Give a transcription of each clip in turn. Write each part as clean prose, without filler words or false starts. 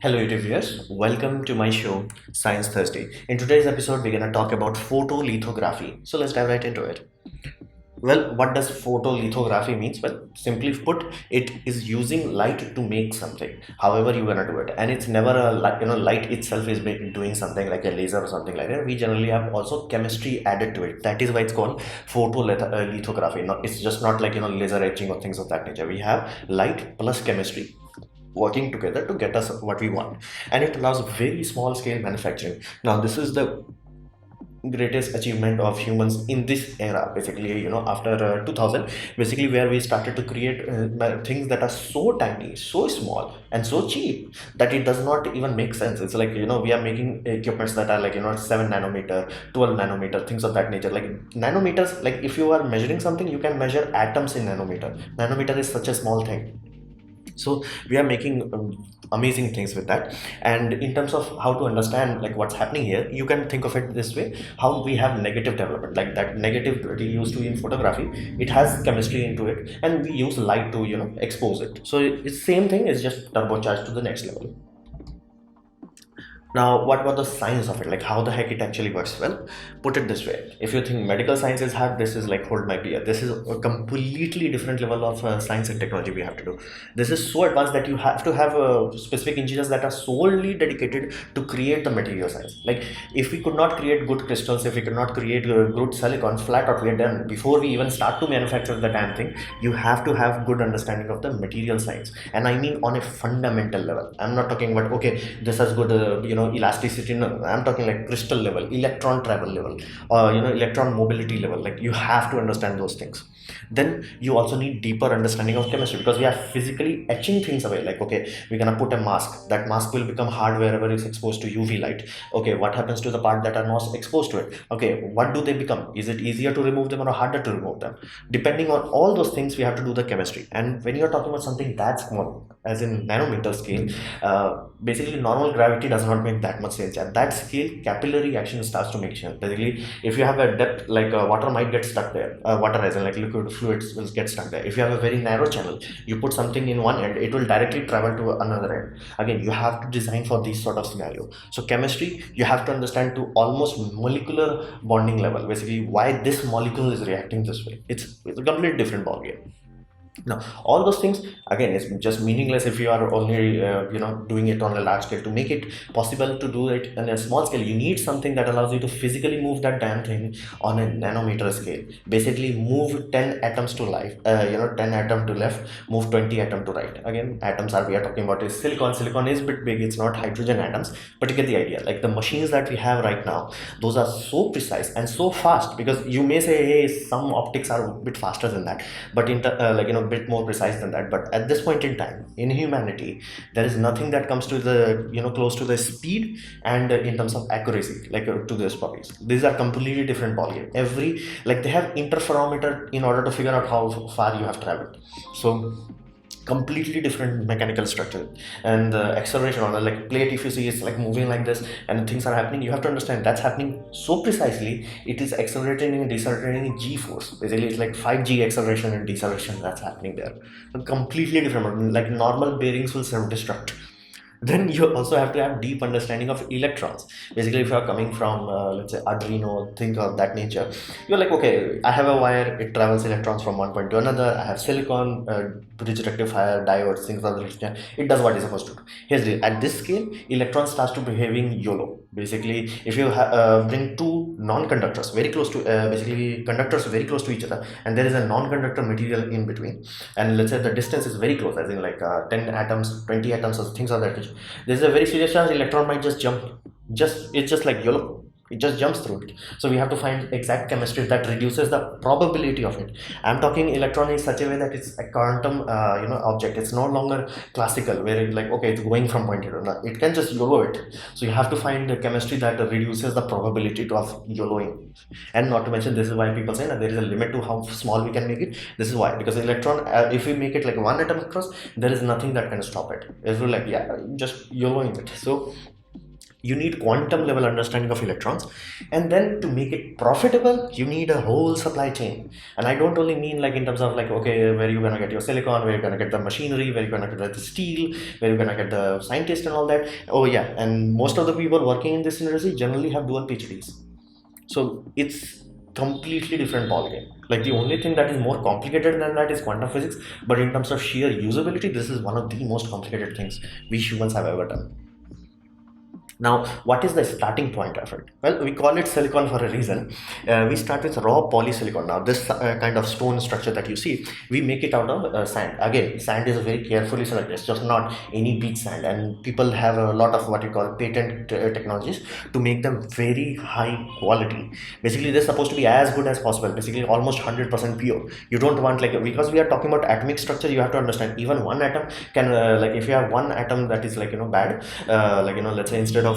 Hello YouTube viewers, welcome to my show Science Thursday. In today's episode we're going to talk about photolithography. So let's dive right into it. Well, what does photolithography means? Well, simply put, it is using light to make something. However you gonna do it, and it's never a light itself is doing something like a laser or something like that. We generally have also chemistry added to it. That is why it's called photolithography. Not it's just not like laser etching or things of that nature. We have light plus chemistry working together to get us what we want, and it allows very small scale manufacturing. Now this is the greatest achievement of humans in this era, basically after 2000, basically, where we started to create things that are so tiny, so small and so cheap that it does not even make sense. It's like we are making equipments that are like 7 nanometer, 12 nanometer, things of that nature. Like nanometers, like if you are measuring something, you can measure atoms in nanometer is such a small thing. So we are making amazing things with that. And in terms of how to understand like what's happening here, you can think of it this way: how we have negative development, like that negative we used to in photography, it has chemistry into it, and we use light to expose it. So it's same thing, it's just turbocharged to the next level. Now, what about the science of it? Like, how the heck it actually works? Well, put it this way: if you think medical science is hard, this is like hold my beer. This is a completely different level of science and technology we have to do. This is so advanced that you have to have specific engineers that are solely dedicated to create the material science. Like, if we could not create good crystals, if we could not create good silicon, flat out we're done. Before we even start to manufacture the damn thing, you have to have good understanding of the material science, and I mean on a fundamental level. I'm not talking about okay, this has good elasticity. No, I'm talking like crystal level, electron travel level, or electron mobility level. Like you have to understand those things. Then you also need deeper understanding of chemistry, because we are physically etching things away. Like okay, we're gonna put a mask, that mask will become hard wherever it's exposed to UV light. Okay, what happens to the part that are not exposed to it? Okay, what do they become? Is it easier to remove them or harder to remove them? Depending on all those things, we have to do the chemistry. And when you're talking about something that small, as in nanometer scale, basically normal gravity does not make that much sense. At that scale, capillary action starts to make sense. Basically, if you have a depth, like water might get stuck there, water as in like liquid fluids will get stuck there. If you have a very narrow channel, you put something in one end, it will directly travel to another end. Again, you have to design for these sort of scenario. So chemistry, you have to understand to almost molecular bonding level, basically why this molecule is reacting this way. It's a completely different ballgame. Now all those things, again, it's just meaningless if you are only doing it on a large scale. To make it possible to do it on a small scale, you need something that allows you to physically move that damn thing on a nanometer scale. Basically move 10 atoms to life, 10 atom to left, move 20 atom to right. Again, atoms are we are talking about is silicon is a bit big, it's not hydrogen atoms, but you get the idea. Like the machines that we have right now, those are so precise and so fast, because you may say hey, some optics are a bit faster than that, but in bit more precise than that. But at this point in time in humanity, there is nothing that comes to the close to the speed and in terms of accuracy, like to this bodies. These are completely different ballgame. Every, like, they have interferometer in order to figure out how far you have traveled. So completely different mechanical structure. And the acceleration on the like plate, if you see, it's like moving like this and things are happening, you have to understand that's happening so precisely. It is accelerating and decelerating in g force. Basically it's like 5g acceleration and deceleration that's happening there. So completely different. Like normal bearings will self-destruct. Then you also have to have deep understanding of electrons. Basically, if you are coming from let's say Arduino, think of that nature, you're like okay, I have a wire, it travels electrons from one point to another. I have silicon, bridge rectifier, diodes, things of that nature. It does what it's supposed to do. Here's the, at this scale, electron starts to behaving YOLO. Basically, if you bring two non-conductors very close to basically conductors very close to each other, and there is a non-conductor material in between, and let's say the distance is very close, as in like 10 atoms, 20 atoms, or things of that nature, there's a very serious chance electron might just jump. It's just like YOLO. It just jumps through it. So we have to find exact chemistry that reduces the probability of it. I'm talking electron in such a way that it's a quantum object. It's no longer classical where it's like okay, it's going from point to another. It can just YOLO it. So you have to find the chemistry that reduces the probability of YOLOing. And not to mention, this is why people say that there is a limit to how small we can make it. This is why, because electron, if we make it like one atom across, there is nothing that can stop it. If we're like yeah, just YOLOing it. So You need quantum level understanding of electrons, and then to make it profitable you need a whole supply chain. And I don't only mean like in terms of like, okay, where you're gonna get your silicon, where you're gonna get the machinery, where you're gonna get the steel, where you're gonna get the scientist and all that. Oh yeah, and most of the people working in this industry generally have dual PhDs. So it's completely different ballgame. Like the only thing that is more complicated than that is quantum physics, but in terms of sheer usability, this is one of the most complicated things we humans have ever done. Now, what is the starting point of it? Well, we call it silicon for a reason. We start with raw polysilicon. Now, this kind of stone structure that you see, we make it out of sand. Again, sand is very carefully selected. It's just not any beach sand. And people have a lot of what you call patent technologies to make them very high quality. Basically, they're supposed to be as good as possible. Basically, almost 100% pure. You don't want like, because we are talking about atomic structure, you have to understand even one atom can, like if you have one atom that is like, bad, like, let's say instead of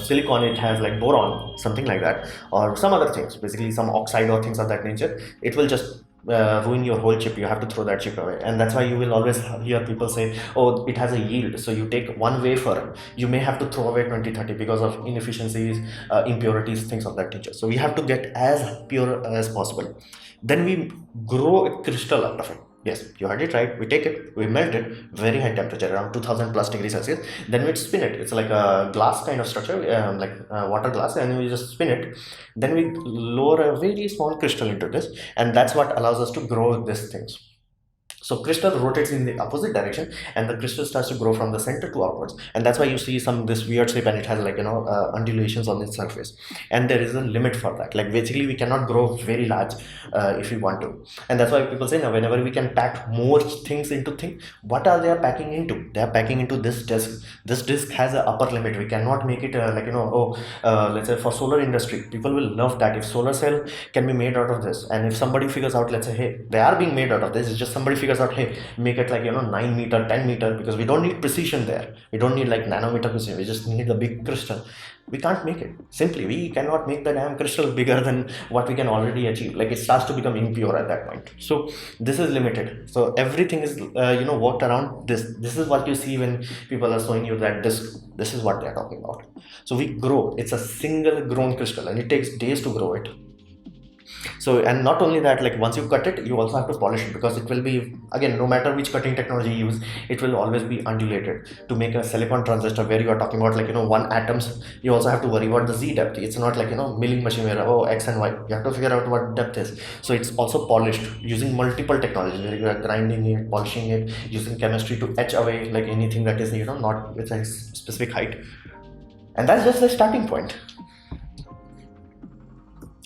silicon it has like boron, something like that, or some other things, basically some oxide or things of that nature, it will just ruin your whole chip. You have to throw that chip away. And that's why you will always hear people say, oh, it has a yield, so you take one wafer, you may have to throw away 20-30 because of inefficiencies, impurities, things of that nature. So we have to get as pure as possible. Then we grow a crystal out of it. Yes, you heard it right. We take it, we melt it, very high temperature, around 2000 plus degrees Celsius. Then we spin it. It's like a glass kind of structure, like water glass, and we just spin it. Then we lower a very small crystal into this, and that's what allows us to grow these things. So crystal rotates in the opposite direction, and the crystal starts to grow from the center to outwards, and that's why you see this weird shape, and it has like undulations on its surface. And there is a limit for that. Like basically, we cannot grow very large if we want to, and that's why people say now whenever we can pack more things into thing, what are they packing into? They are packing into this disk. This disk has an upper limit. We cannot make it let's say for solar industry, people will love that if solar cell can be made out of this, and if somebody figures out, let's say, hey, they are being made out of this, it's just somebody figures out, hey, make it like 9 meter, 10 meter, because we don't need precision there. We don't need like nanometer precision. We just need the big crystal. We can't make it. Simply, we cannot make the damn crystal bigger than what we can already achieve. Like it starts to become impure at that point. So this is limited. So everything is worked around this. This is what you see when people are showing you that this is what they are talking about. So we grow. It's a single grown crystal, and it takes days to grow it. So, and not only that, like once you cut it, you also have to polish it, because it will be, again, no matter which cutting technology you use, it will always be undulated. To make a silicon transistor where you are talking about like one atoms, you also have to worry about the Z depth. It's not like milling machine where X and Y, you have to figure out what depth is. So it's also polished using multiple technologies, where you are grinding it, polishing it, using chemistry to etch away like anything that is not with a specific height. And that's just the starting point.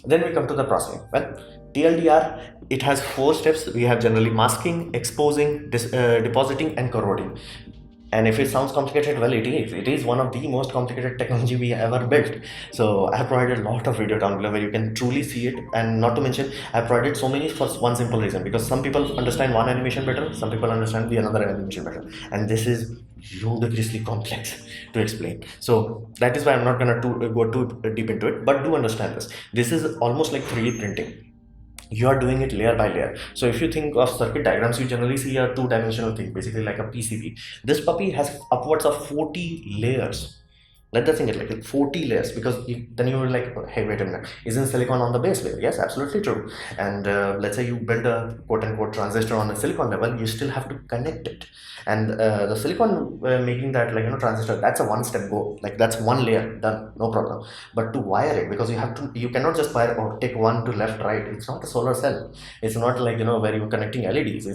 Then we come to the processing. Well, TLDR, it has 4 steps. We have generally masking, exposing, depositing, and corroding. And if it sounds complicated, well, it is. It is one of the most complicated technology we ever built. So I have provided a lot of video down below where you can truly see it. And not to mention, I provided so many for one simple reason, because some people understand one animation better, some people understand the another animation better. And this is ludicrously complex to explain. So that is why I'm not going to go too deep into it, but do understand this. This is almost like 3D printing. You are doing it layer by layer. So if you think of circuit diagrams, you generally see a 2-dimensional thing, basically like a PCB. This puppy has upwards of 40 layers. Let that think it like 40 layers, because then you will like, hey, wait a minute, isn't silicon on the base layer? Yes, absolutely true. And let's say you build a quote-unquote transistor on a silicon level, you still have to connect it. And the silicon making that transistor, that's a one-step go. Like that's one layer done, no problem. But to wire it, because you cannot just wire or take one to left, right. It's not a solar cell. It's not like where you're connecting LEDs.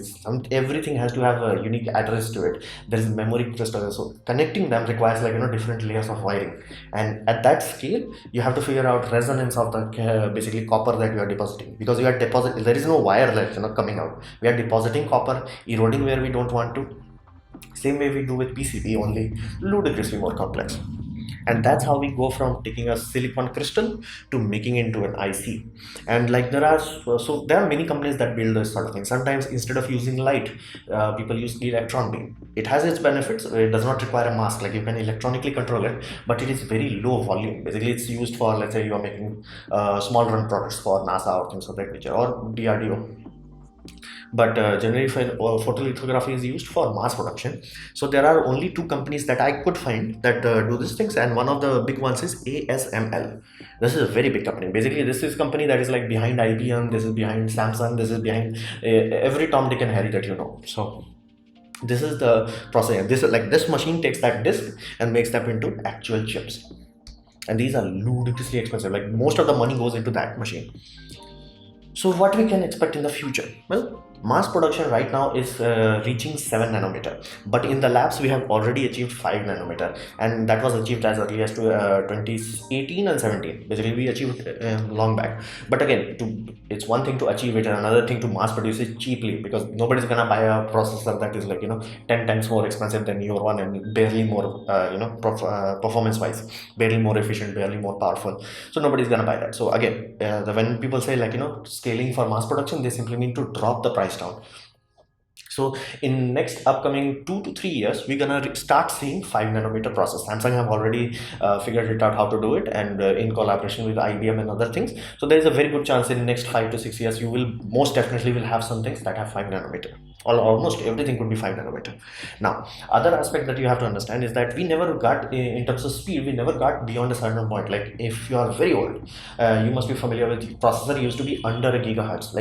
Everything has to have a unique address to it. There is memory crystal. So connecting them requires different layers of wiring. And at that scale, you have to figure out resonance of the basically copper that you are depositing, because you are depositing. There is no wire left coming out. We are depositing copper, eroding where we don't want to. Same way we do with PCB, only ludicrously more complex. And that's how we go from taking a silicon crystal to making it into an IC. And like there are many companies that build this sort of thing. Sometimes instead of using light, people use electron beam. It has its benefits. It does not require a mask. Like you can electronically control it, but it is very low volume. Basically, it's used for, let's say you are making small run products for NASA or things of that nature, or DRDO. But generally photolithography is used for mass production. So there are only two companies that I could find that do these things, and one of the big ones is ASML. This is a very big company. Basically, this is company that is like behind IBM, this is behind Samsung, this is behind every Tom, Dick and Harry that you know. So this is the process. This machine takes that disk and makes them into actual chips, and these are ludicrously expensive. Like most of the money goes into that machine. So what we can expect in the future? Well, mass production right now is reaching 7 nanometer, but in the labs we have already achieved 5 nanometer, and that was achieved as early as to 2018 and 17. Basically, we achieved long back. But again, it's one thing to achieve it, and another thing to mass produce it cheaply, because nobody's gonna buy a processor that is like 10 times more expensive than your one and barely more performance wise, barely more efficient, barely more powerful. So nobody's gonna buy that. So again, when people say scaling for mass production, they simply mean to drop the price down. So in next upcoming 2 to 3 years, we're gonna start seeing 5 nanometer process. Samsung have already figured it out how to do it, and in collaboration with IBM and other things. So there is a very good chance in next 5 to 6 years, you will most definitely will have some things that have 5 nanometer. Almost everything could be 5 nanometer. Now, other aspect that you have to understand is that we never got, in terms of speed, we never got beyond a certain point. Like if you are very old, you must be familiar with processor used to be under a gigahertz,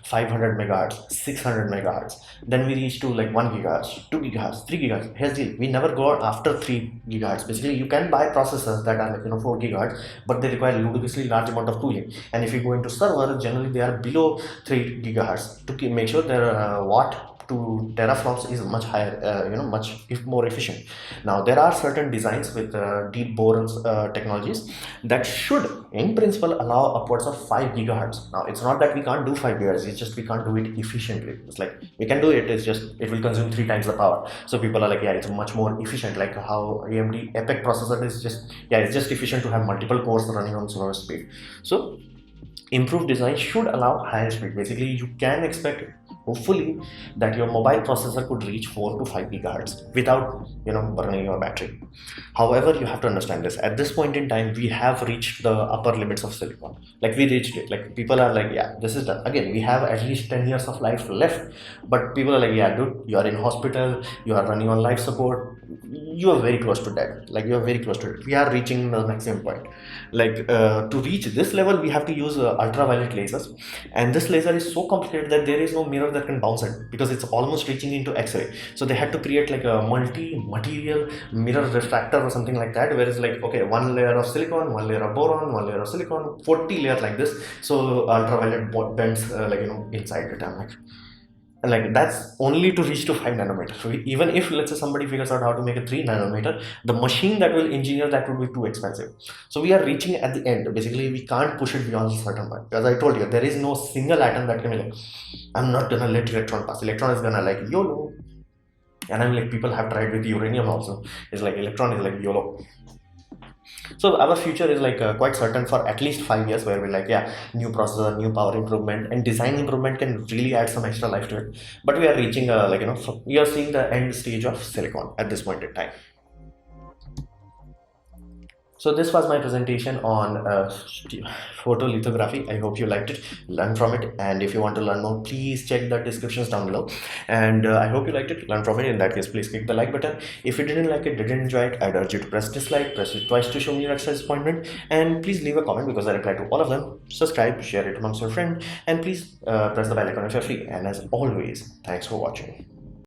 500 megahertz, 600 megahertz. Then we reach to like 1 gigahertz, 2 gigahertz, 3 gigahertz. Here's the deal. We never go after 3 gigahertz. Basically, you can buy processors that are 4 gigahertz, but they require ludicrously large amount of cooling. And if you go into server, generally they are below 3 gigahertz to make sure their watt to teraflops is much higher, much more efficient. Now there are certain designs with deep boron technologies that should in principle allow upwards of 5 gigahertz. Now it's not that we can't do 5 gigahertz, it's just we can't do it efficiently. It's like we can do it, it's just it will consume 3 times the power. So people are like, yeah, it's much more efficient, like how AMD EPYC processor is just, yeah, it's just efficient to have multiple cores running on slower speed. So improved design should allow higher speed. Basically, you can expect, hopefully, that your mobile processor could reach 4 to 5 gigahertz without burning your battery. However, you have to understand this. At this point in time, we have reached the upper limits of silicon. Like we reached it. Like people are like, yeah, this is done. Again, we have at least 10 years of life left. But people are like, yeah, dude, you are in hospital, you are running on life support, you are very close to death. Like you are very close to it. We are reaching the maximum point. Like to reach this level, we have to use ultraviolet lasers, and this laser is so complicated that there is no mirror that can bounce it, because it's almost reaching into X-ray. So they had to create like a multi-material mirror refractor or something like that, where it's like, okay, one layer of silicon, one layer of boron, one layer of silicon, 40 layers like this. So ultraviolet bends inside it. I'm like that's only to reach to 5 nanometer. So even if let's say somebody figures out how to make a 3 nanometer, the machine that will engineer that would be too expensive. So we are reaching at the end. Basically, we can't push it beyond a certain point. As I told you, there is no single atom that can be like, I'm not gonna let electron pass. Electron is gonna like YOLO. And I'm like, people have tried with uranium also. It's like electron is like YOLO. So our future is like quite certain for at least 5 years, where we're like, yeah, new processor, new power improvement, and design improvement can really add some extra life to it. But we are reaching we are seeing the end stage of silicon at this point in time. So this was my presentation on photolithography. I hope you liked it, learn from it, and if you want to learn more, please check the descriptions down below. And I hope you liked it, learn from it. In that case, please click the like button. If you didn't like it, didn't enjoy it, I'd urge you to press dislike, press it twice to show me your extra disappointment, and please leave a comment because I reply to all of them. Subscribe, share it amongst your friends, and please press the bell icon if you're free. And as always, thanks for watching.